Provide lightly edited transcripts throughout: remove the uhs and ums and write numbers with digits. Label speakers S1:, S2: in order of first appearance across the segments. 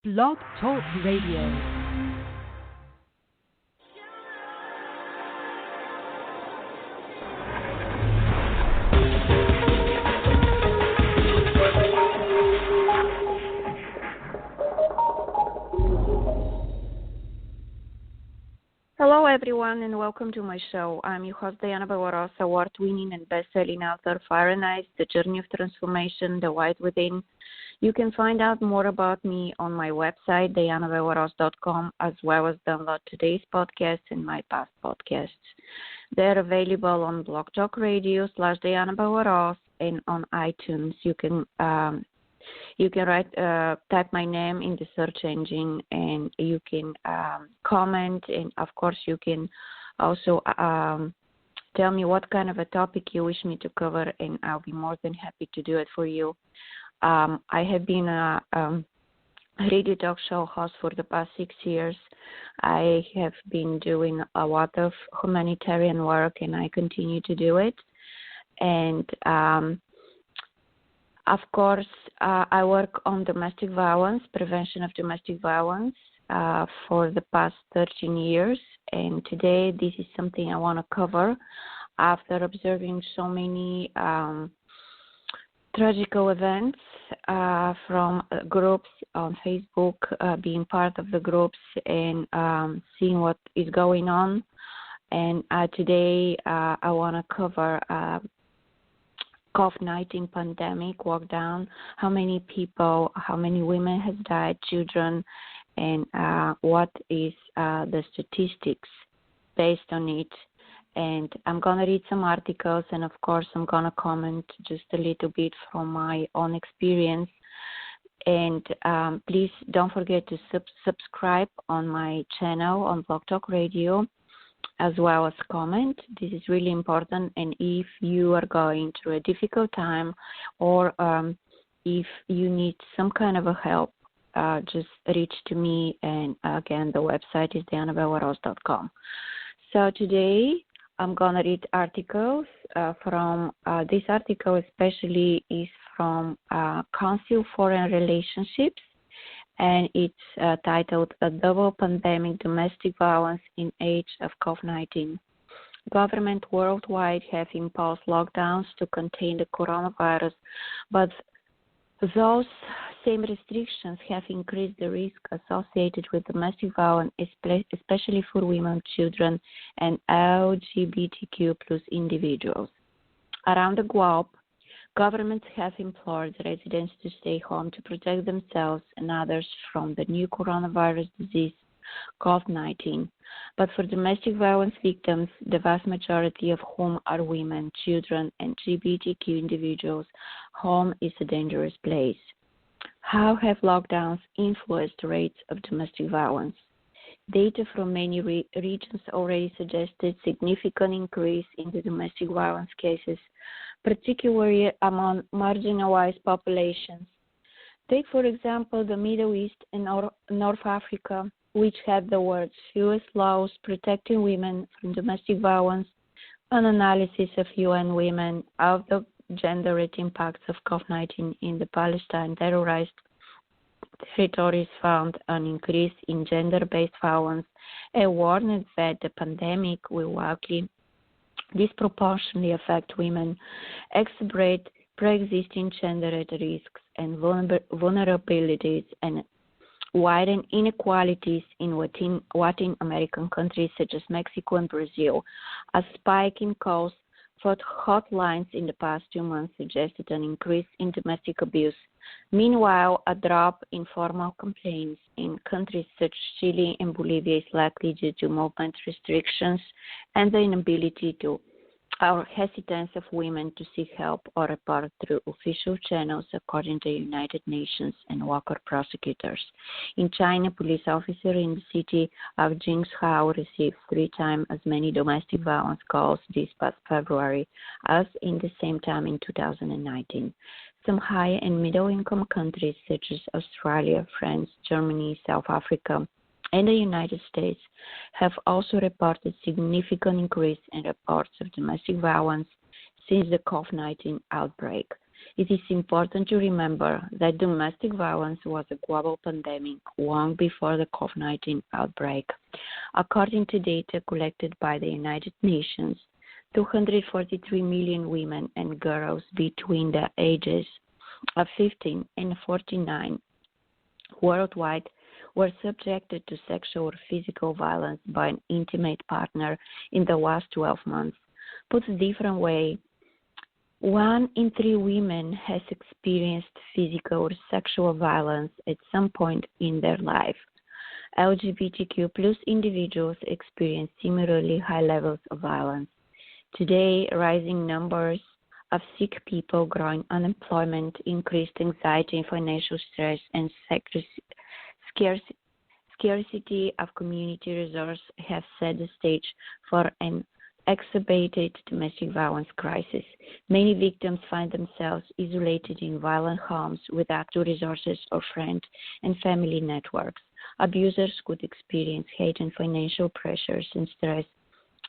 S1: Blog Talk Radio.
S2: Hello, everyone, and welcome to my show. I'm your host, Diana Barbaros, award-winning and best-selling author of Fahrenheit, The Journey of Transformation, The White Within. You can find out more about me on my website, dianabarbaros.com, as well as download today's podcast and my past podcasts. They're available on Blog Talk Radio /Diana Barbaros and on iTunes. You can type my name in the search engine, and you can comment, and of course you can also tell me what kind of a topic you wish me to cover, and I'll be more than happy to do it for you. I have been a radio talk show host for the past 6 years. I have been doing a lot of humanitarian work, and I continue to do it. And of course, I work on domestic violence, prevention of domestic violence for the past 13 years. And today, this is something I want to cover after observing so many tragical events from groups on Facebook, being part of the groups and seeing what is going on. And today, I want to cover COV-19 pandemic, lockdown, how many people, how many women have died, children, and what is the statistics based on it. And I'm going to read some articles, and of course I'm going to comment just a little bit from my own experience. And please don't forget to subscribe on my channel on Blog Talk Radio, as well as comment. This is really important. And if you are going through a difficult time, or if you need some kind of a help, just reach to me. And again, the website is dianabarbaros.com. So today I'm going to read articles from, this article especially is from Council Foreign Relationships, and it's titled A Double Pandemic, Domestic Violence in Age of COVID-19. Governments worldwide have imposed lockdowns to contain the coronavirus, but those same restrictions have increased the risk associated with domestic violence, especially for women, children, and LGBTQ plus individuals. Around the globe, governments have implored residents to stay home to protect themselves and others from the new coronavirus disease, COVID-19. But for domestic violence victims, the vast majority of whom are women, children, and LGBTQ individuals, home is a dangerous place. How have lockdowns influenced rates of domestic violence? Data from many regions already suggested significant increase in the domestic violence cases, particularly among marginalized populations. Take, for example, the Middle East and North Africa, which had the world's fewest laws protecting women from domestic violence. An analysis of UN Women of the gender-rate impacts of COVID-19 in the Palestine terrorized territories found an increase in gender-based violence and warned that the pandemic will likely disproportionately affect women, exacerbate pre-existing gender-rate risks and vulnerabilities, and widen inequalities in Latin American countries such as Mexico and Brazil. A spike in calls for hotlines in the past 2 months suggested an increase in domestic abuse. Meanwhile, a drop in formal complaints in countries such as Chile and Bolivia is likely due to movement restrictions and the inability to or hesitance of women to seek help or report through official channels, according to the United Nations and local prosecutors. In China, police officer in the city of Jingzhou received 3 times as many domestic violence calls this past February as in the same time in 2019. Some high and middle-income countries such as Australia, France, Germany, South Africa, and the United States have also reported significant increase in reports of domestic violence since the COVID-19 outbreak. It is important to remember that domestic violence was a global pandemic long before the COVID-19 outbreak. According to data collected by the United Nations, 243 million women and girls between the ages of 15 and 49 worldwide were subjected to sexual or physical violence by an intimate partner in the last 12 months. Put a different way, 1 in 3 women has experienced physical or sexual violence at some point in their life. LGBTQ plus individuals experience similarly high levels of violence. Today, rising numbers of sick people, growing unemployment, increased anxiety and financial stress, and scarcity of community resources have set the stage for an exacerbated domestic violence crisis. Many victims find themselves isolated in violent homes without the resources or friend and family networks. Abusers could experience hate and financial pressures and stress,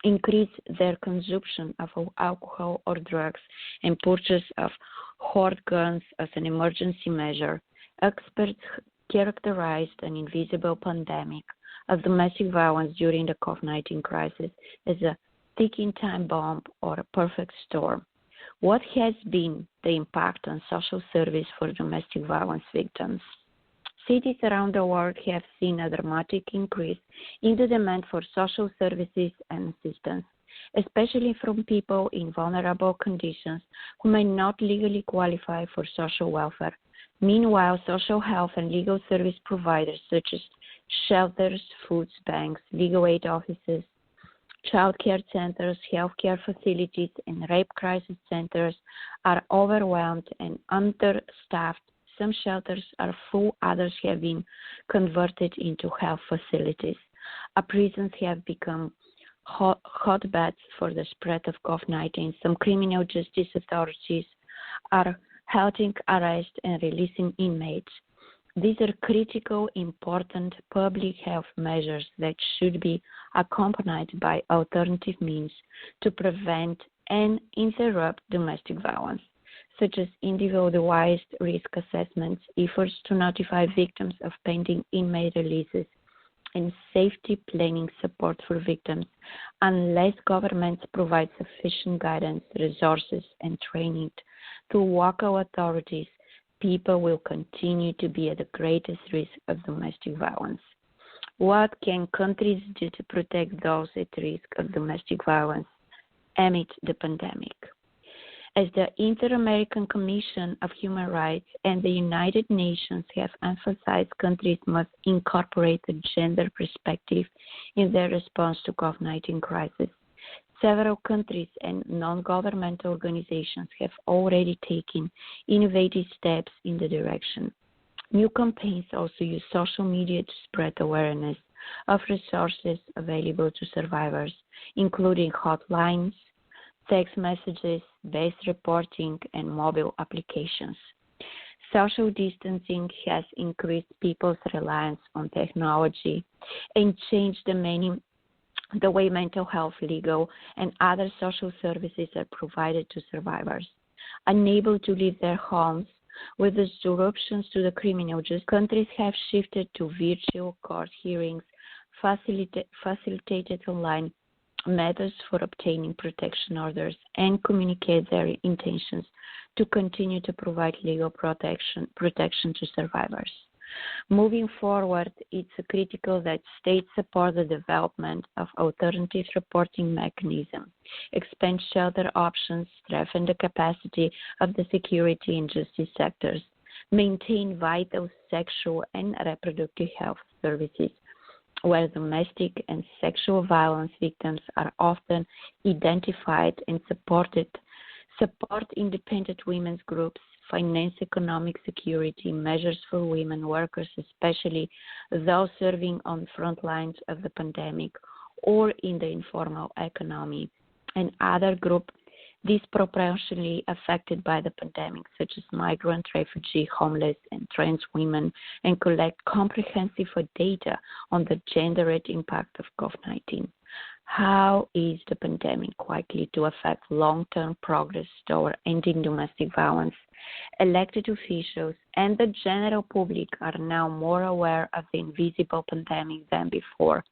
S2: increase their consumption of alcohol or drugs, and purchase of hoard guns as an emergency measure. Experts characterized an invisible pandemic of domestic violence during the COVID-19 crisis as a ticking time bomb or a perfect storm. What has been the impact on social service for domestic violence victims? Cities around the world have seen a dramatic increase in the demand for social services and assistance, especially from people in vulnerable conditions who may not legally qualify for social welfare. Meanwhile, social health and legal service providers such as shelters, food banks, legal aid offices, child care centers, healthcare facilities, and rape crisis centers are overwhelmed and understaffed. Some shelters are full, others have been converted into health facilities. Our prisons have become hotbeds for the spread of COVID-19. Some criminal justice authorities are holding arrest and releasing inmates. These are critical, important public health measures that should be accompanied by alternative means to prevent and interrupt domestic violence, such as individualized risk assessments, efforts to notify victims of pending inmate releases, and safety planning support for victims. Unless governments provide sufficient guidance, resources, and training to local authorities, people will continue to be at the greatest risk of domestic violence. What can countries do to protect those at risk of domestic violence amid the pandemic? As the Inter-American Commission of Human Rights and the United Nations have emphasized, countries must incorporate the gender perspective in their response to COVID-19 crisis. Several countries and non-governmental organizations have already taken innovative steps in the direction. New campaigns also use social media to spread awareness of resources available to survivors, including hotlines, text messages, base reporting, and mobile applications. Social distancing has increased people's reliance on technology and changed the way mental health, legal, and other social services are provided to survivors. Unable to leave their homes with disruptions to the criminal justice, countries have shifted to virtual court hearings, facilitated online methods for obtaining protection orders, and communicate their intentions to continue to provide legal protection to survivors. Moving forward, it's critical that states support the development of alternative reporting mechanisms, expand shelter options, strengthen the capacity of the security and justice sectors, maintain vital sexual and reproductive health services, where domestic and sexual violence victims are often identified and support independent women's groups, finance economic security measures for women workers, especially those serving on the front lines of the pandemic or in the informal economy, and other groups disproportionately affected by the pandemic, such as migrant, refugee, homeless, and trans women, and collect comprehensive data on the gendered impact of COVID-19. How is the pandemic likely to affect long-term progress toward ending domestic violence Elected officials and the general public are now more aware of the invisible pandemic than before,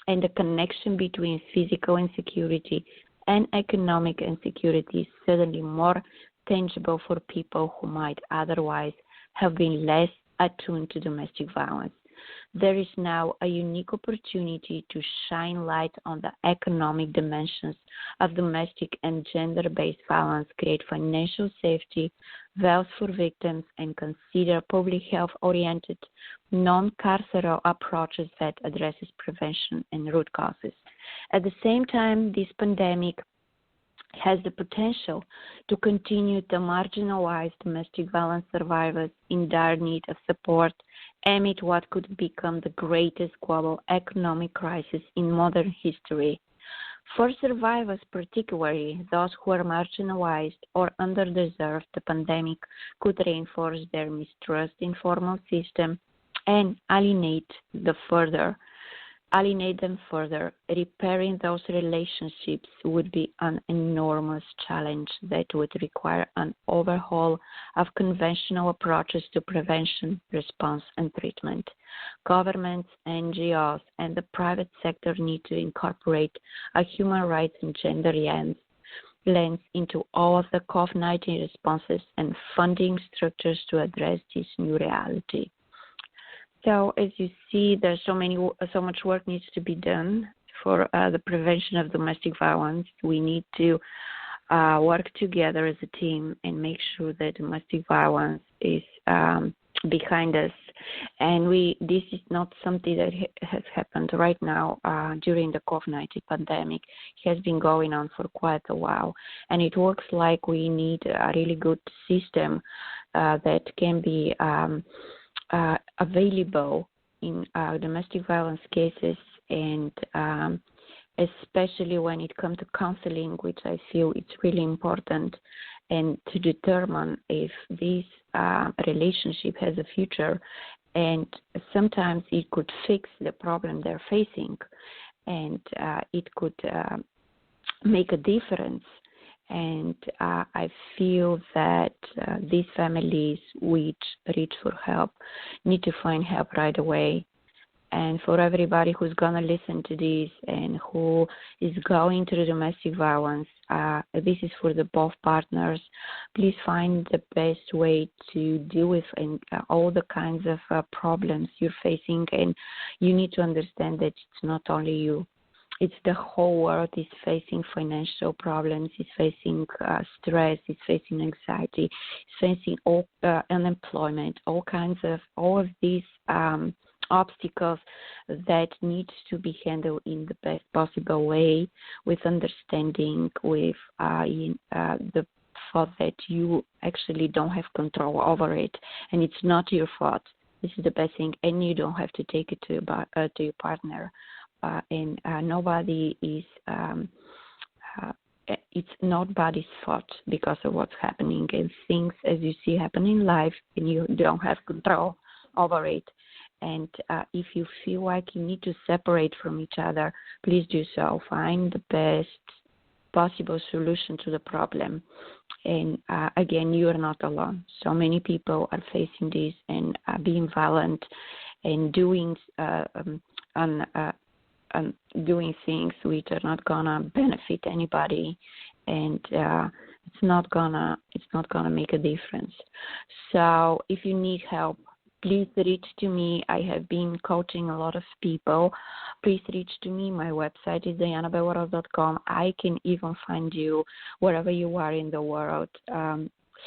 S2: and the connection between physical insecurity and economic insecurity is suddenly more tangible for people who might otherwise have been less attuned to domestic violence. There is now a unique opportunity to shine light on the economic dimensions of domestic and gender-based violence, create financial safety, wealth for victims, and consider public health-oriented, non-carceral approaches that addresses prevention and root causes. At the same time, this pandemic has the potential to continue to marginalize domestic violence survivors in dire need of support amid what could become the greatest global economic crisis in modern history. For survivors, particularly those who are marginalized or underdeserved, the pandemic could reinforce their mistrust in formal system and alienate them further. Repairing those relationships would be an enormous challenge that would require an overhaul of conventional approaches to prevention, response, and treatment. Governments, NGOs, and the private sector need to incorporate a human rights and gender lens into all of the COV-19 responses and funding structures to address this new reality. So as you see, there's so much work needs to be done for the prevention of domestic violence. We need to work together as a team and make sure that domestic violence is behind us. And this is not something that has happened right now during the COVID-19 pandemic. It has been going on for quite a while. And it looks like we need a really good system that can be available in domestic violence cases, and especially when it comes to counseling, which I feel it's really important, and to determine if this relationship has a future. And sometimes it could fix the problem they're facing, and it could make a difference. And I feel that these families which reach for help need to find help right away. And for everybody who's going to listen to this and who is going through domestic violence, this is for the both partners. Please find the best way to deal with all the kinds of problems you're facing. And you need to understand that it's not only you. It's the whole world is facing financial problems, is facing stress, is facing anxiety, is facing unemployment, all of these obstacles that need to be handled in the best possible way, with understanding, with the thought that you actually don't have control over it, and it's not your fault. This is the best thing, and you don't have to take it to your partner. And nobody is, it's nobody's fault because of what's happening. And things, as you see, happen in life, and you don't have control over it. And if you feel like you need to separate from each other, please do so. Find the best possible solution to the problem. And again, you are not alone. So many people are facing this and being violent and doing doing things which are not gonna benefit anybody, and it's not gonna make a difference. So if you need help, please reach to me. I have been coaching a lot of people. Please reach to me. My website is dianabelwaros.com. I can even find you wherever you are in the world,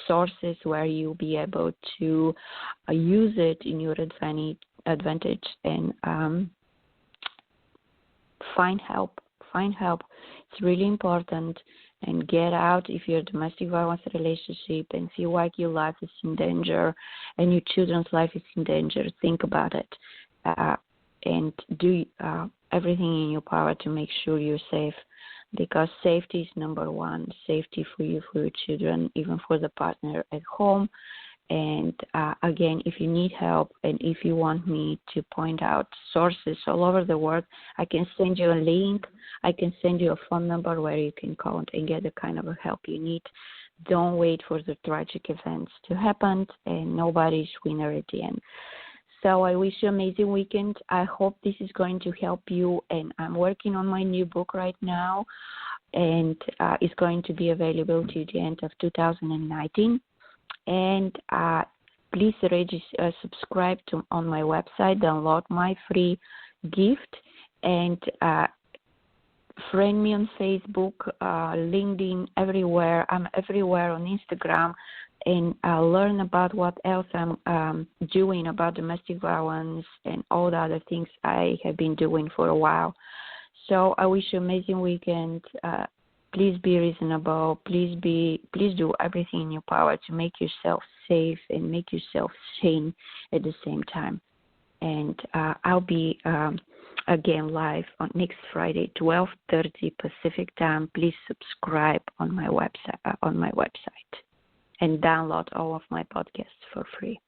S2: sources where you'll be able to use it in your advantage and find help. It's really important. And get out if you're in a domestic violence relationship and feel like your life is in danger and your children's life is in danger. Think about it and do everything in your power to make sure you're safe, because safety is number one. Safety for you, for your children, even for the partner at home. And again, if you need help and if you want me to point out sources all over the world, I can send you a link. I can send you a phone number where you can call and get the kind of help you need, don't wait for the tragic events to happen, and nobody's winner at the end. So I wish you an amazing weekend. I hope this is going to help you, and I'm working on my new book right now, and it's going to be available to the end of 2019. And please subscribe on my website, download my free gift, and friend me on Facebook, LinkedIn, everywhere. I'm everywhere on Instagram, and learn about what else I'm doing about domestic violence and all the other things I have been doing for a while. So I wish you an amazing weekend. Please be reasonable. Please do everything in your power to make yourself safe and make yourself sane at the same time. And I'll be again live on next Friday, 12:30 Pacific time. Please subscribe on my website, and download all of my podcasts for free.